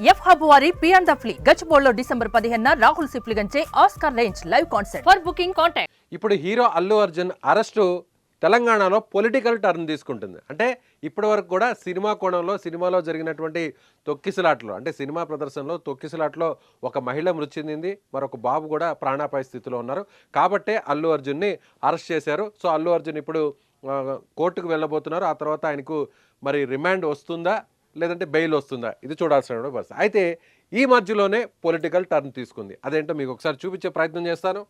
F hub వారి పియాన్ ద ఫ్లీ గచ్చిబౌలిలో డిసెంబర్ 15న రాహుల్ సిప్లిగంచే Oscar range live concert. For booking contact. ఇప్పుడు హీరో అల్లు అర్జున్ అరెస్టు తెలంగాణలో పొలిటికల్ టర్న్ తీసుకుంటుంది. అంటే ఇప్పటి వరకు కూడా సినిమా కోణంలో సినిమాలో జరిగినటువంటి తొక్కిసలాట్లో, అంటే సినిమా ప్రదర్శనలో తొక్కిసలాట్లో ఒక మహిళ మృతి చెందింది, మరొక బాబు కూడా ప్రాణాపాయ స్థితిలో ఉన్నారు. కాబట్టే అల్లు అర్జున్ని అరెస్ట్ చేశారు. సో అల్లు అర్జున్ ఇప్పుడు కోర్టుకు వెళ్ళబోతున్నారు. ఆ తర్వాత ఆయనకు మరి రిమాండ్ వస్తుందా లేదంటే బెయిల్ వస్తుందా, ఇది చూడాల్సిన పరిస్థితి. అయితే ఈ మధ్యలోనే పొలిటికల్ టర్న్ తీసుకుంది. అదేంటో మీకు ఒకసారి చూపించే ప్రయత్నం చేస్తాను.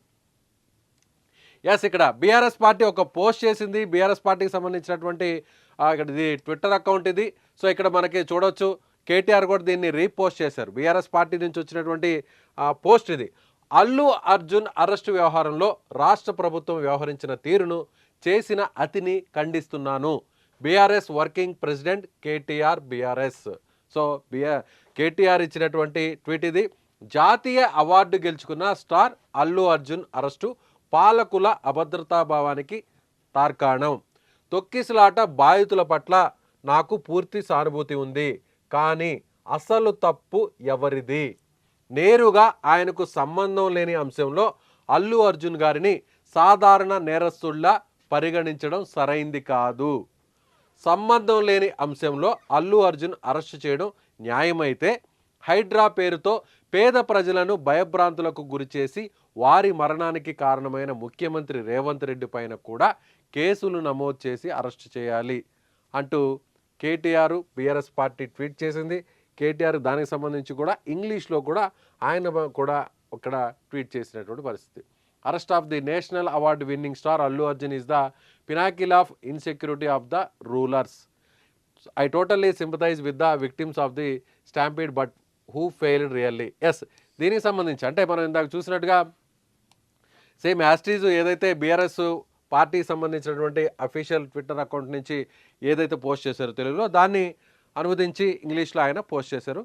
ఎస్, ఇక్కడ బీఆర్ఎస్ పార్టీ ఒక పోస్ట్ చేసింది. బీఆర్ఎస్ పార్టీకి సంబంధించినటువంటి ఇక్కడ ఇది ట్విట్టర్ అకౌంట్ ఇది. సో ఇక్కడ మనకి చూడొచ్చు, కేటీఆర్ కూడా దీన్ని రీపోస్ట్ చేశారు. బీఆర్ఎస్ పార్టీ నుంచి వచ్చినటువంటి పోస్ట్ ఇది. అల్లు అర్జున్ అరెస్టు వ్యవహారంలో రాష్ట్ర ప్రభుత్వం వ్యవహరించిన తీరును, చేసిన అతిని ఖండిస్తున్నాను. BRS working president KTR BRS. So KTR ఇచ్చినటువంటి ట్వీట్ ఇది. జాతీయ అవార్డు గెలుచుకున్న స్టార్ అల్లు అర్జున్ అరెస్టు పాలకుల అభద్రతాభావానికి తార్కాణం. తొక్కిసలాట బాధితుల పట్ల నాకు పూర్తి సానుభూతి ఉంది, కానీ అసలు తప్పు ఎవరిది? నేరుగా ఆయనకు సంబంధం లేని అంశంలో అల్లు అర్జున్ గారిని సాధారణ నేరస్తుల్లా పరిగణించడం సరైంది కాదు. సంబంధం లేని అంశంలో అల్లు అర్జున్ అరెస్టు చేయడం న్యాయమైతే, హైడ్రా పేరుతో పేద ప్రజలను భయభ్రాంతులకు గురిచేసి వారి మరణానికి కారణమైన ముఖ్యమంత్రి రేవంత్ రెడ్డి పైన కూడా కేసులు నమోదు చేసి అరెస్టు చేయాలి అంటూ కేటీఆర్ బీఆర్ఎస్ పార్టీ ట్వీట్ చేసింది. కేటీఆర్ దానికి సంబంధించి కూడా ఇంగ్లీష్లో కూడా ఆయన కూడా ఇక్కడ ట్వీట్ చేసినటువంటి పరిస్థితి. Arrest of the national award winning star Allu Arjun is the pinnacle of insecurity of the rulers. I totally sympathize with the victims of the stampede but who failed really. Yes, దీనికి సంబంధించి అంటే మనం ఇందాక చూసినట్టుగా సేమ్ యాస్టీజ్ ఏదైతే BRS పార్టీకి సంబంధించినటువంటి official Twitter account నుంచి ఏదైతే పోస్ట్ చేశారో తెలుగులో, దాన్ని అనువదించి ఇంగ్లీష్లో ఆయన పోస్ట్ చేశారు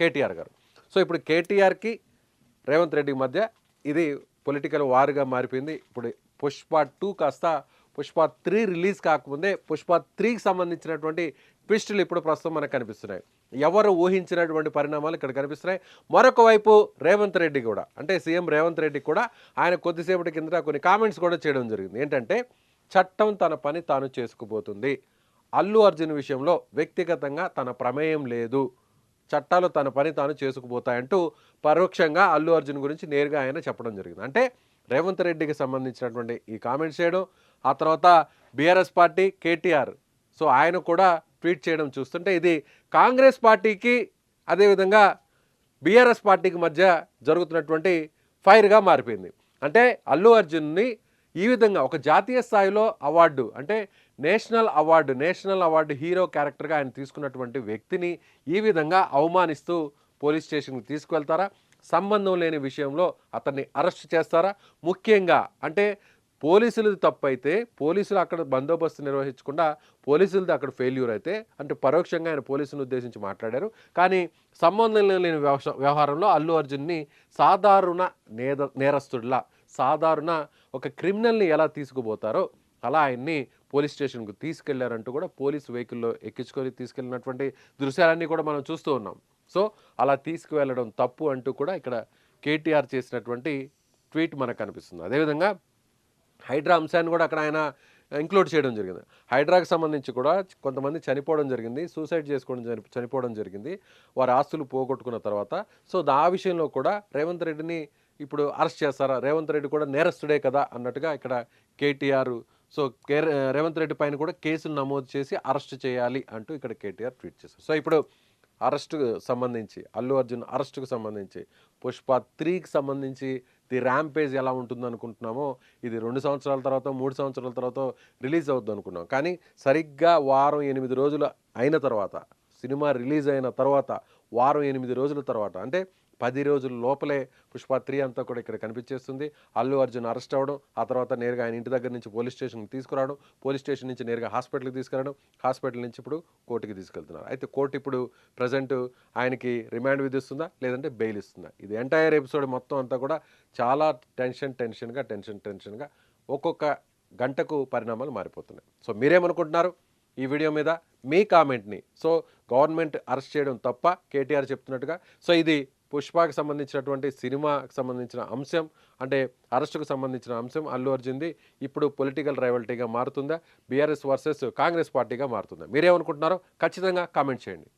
కేటీఆర్ గారు. సో ఇప్పుడు కేటీఆర్కి రేవంత్ రెడ్డి మధ్య ఇది పొలిటికల్ వార్గా మారిపోయింది. ఇప్పుడు పుష్ప 2 కాస్త పుష్ప 3 రిలీజ్ కాకముందే పుష్ప 3కి సంబంధించినటువంటి ట్విస్టులు ఇప్పుడు ప్రస్తుతం మనకు కనిపిస్తున్నాయి. ఎవరు ఊహించినటువంటి పరిణామాలు ఇక్కడ కనిపిస్తున్నాయి. మరొక వైపు రేవంత్ రెడ్డి కూడా, అంటే సీఎం రేవంత్ రెడ్డి కూడా ఆయన కొద్దిసేపటి కింద కొన్ని కామెంట్స్ కూడా చేయడం జరిగింది. ఏంటంటే చట్టం తన పని తాను చేసుకుపోతుంది, అల్లు అర్జున్ విషయంలో వ్యక్తిగతంగా తన ప్రమేయం లేదు, చట్టాలు తన పని తాను చేసుకుపోతాయంటూ పరోక్షంగా అల్లు అర్జున్ గురించి నేరుగా ఆయన చెప్పడం జరిగింది. అంటే రేవంత్ రెడ్డికి సంబంధించినటువంటి ఈ కామెంట్స్ చేయడం, ఆ తర్వాత బీఆర్ఎస్ పార్టీ కేటీఆర్ సో ఆయన కూడా ట్వీట్ చేయడం చూస్తుంటే ఇది కాంగ్రెస్ పార్టీకి అదేవిధంగా బీఆర్ఎస్ పార్టీకి మధ్య జరుగుతున్నటువంటి ఫైర్గా మారిపోయింది. అంటే అల్లు అర్జున్ని ఈ విధంగా ఒక జాతీయ స్థాయిలో అవార్డు, అంటే నేషనల్ అవార్డు హీరో క్యారెక్టర్గా ఆయన తీసుకున్నటువంటి వ్యక్తిని ఈ విధంగా అవమానిస్తూ పోలీస్ స్టేషన్కి తీసుకువెళ్తారా? సంబంధం లేని విషయంలో అతన్ని అరెస్ట్ చేస్తారా? ముఖ్యంగా అంటే పోలీసులది తప్పు అయితే, పోలీసులు అక్కడ బందోబస్తు నిర్వహించకుండా పోలీసులది అక్కడ ఫెయిల్యూర్ అయితే, అంటే పరోక్షంగా ఆయన పోలీసులను ఉద్దేశించి మాట్లాడారు. కానీ సంబంధం లేని వ్యవహారంలో అల్లు అర్జున్ని సాధారణ నేరస్తుడిలా, సాధారణ ఒక క్రిమినల్ని ఎలా తీసుకుపోతారో అలా ఆయన్ని పోలీస్ స్టేషన్కు తీసుకెళ్లారంటూ కూడా పోలీసు వెహికల్లో ఎక్కించుకొని తీసుకెళ్ళినటువంటి దృశ్యాలన్నీ కూడా మనం చూస్తూ ఉన్నాం. సో అలా తీసుకువెళ్ళడం తప్పు అంటూ కూడా ఇక్కడ కేటీఆర్ చేసినటువంటి ట్వీట్ మనకు కనిపిస్తుంది. అదేవిధంగా హైడ్రా అంశాన్ని కూడా అక్కడ ఆయన ఇంక్లూడ్ చేయడం జరిగింది. హైడ్రాకి సంబంధించి కూడా కొంతమంది చనిపోవడం జరిగింది, సూసైడ్ చనిపోవడం జరిగింది వారి ఆస్తులు పోగొట్టుకున్న తర్వాత. సో ఆ విషయంలో కూడా రేవంత్ రెడ్డిని ఇప్పుడు అరెస్ట్ చేస్తారా? రేవంత్ రెడ్డి కూడా నేరస్తుడే కదా అన్నట్టుగా ఇక్కడ కేటీఆర్ సో రేవంత్ రెడ్డి పైన కూడా కేసులు నమోదు చేసి అరెస్ట్ చేయాలి అంటూ ఇక్కడ కేటీఆర్ ట్వీట్ చేశారు. సో ఇప్పుడు అరెస్టుకు సంబంధించి, అల్లు అర్జున్ అరెస్టుకు సంబంధించి పుష్ప 3కి సంబంధించి ది ర్యాంపేజ్ ఎలా ఉంటుంది అనుకుంటున్నామో, ఇది 2 సంవత్సరాల తర్వాత 3 సంవత్సరాల తర్వాత రిలీజ్ అవుద్ది అనుకున్నాం. కానీ సరిగ్గా వారం 8 రోజులు అయిన తర్వాత, సినిమా రిలీజ్ అయిన తర్వాత వారం 8 రోజుల తర్వాత, అంటే 10 రోజుల లోపలే పుష్ప 3 అంతా కూడా ఇక్కడ కనిపించేస్తుంది. అల్లు అర్జున్ అరెస్ట్ అవ్వడం, ఆ తర్వాత నేరుగా ఆయన ఇంటి దగ్గర నుంచి పోలీస్ స్టేషన్కి తీసుకురావడం, పోలీస్ స్టేషన్ నుంచి నేరుగా హాస్పిటల్కి తీసుకురావడం, హాస్పిటల్ నుంచి ఇప్పుడు కోర్టుకి తీసుకెళ్తున్నారు. అయితే కోర్టు ఇప్పుడు ప్రజెంట్ ఆయనకి రిమాండ్ విధిస్తుందా లేదంటే బెయిల్ ఇస్తుందా? ఇది ఎంటైర్ ఎపిసోడ్ మొత్తం అంతా కూడా చాలా టెన్షన్గా ఒక్కొక్క గంటకు పరిణామాలు మారిపోతున్నాయి. సో మీరేమనుకుంటున్నారు ఈ వీడియో మీద? మీ కామెంట్ని. సో గవర్నమెంట్ అరెస్ట్ చేయడం తప్ప కేటీఆర్ చెప్తున్నట్టుగా. సో ఇది పుష్పకి సంబంధించినటువంటి సినిమాకి సంబంధించిన అంశం, అంటే అరెస్టుకు సంబంధించిన అంశం అల్లు అర్జున్ది ఇప్పుడు పొలిటికల్ రైవల్టీగా మారుతుందా, బీఆర్ఎస్ వర్సెస్ కాంగ్రెస్ పార్టీగా మారుతుందా? మీరేమనుకుంటున్నారో ఖచ్చితంగా కామెంట్ చేయండి.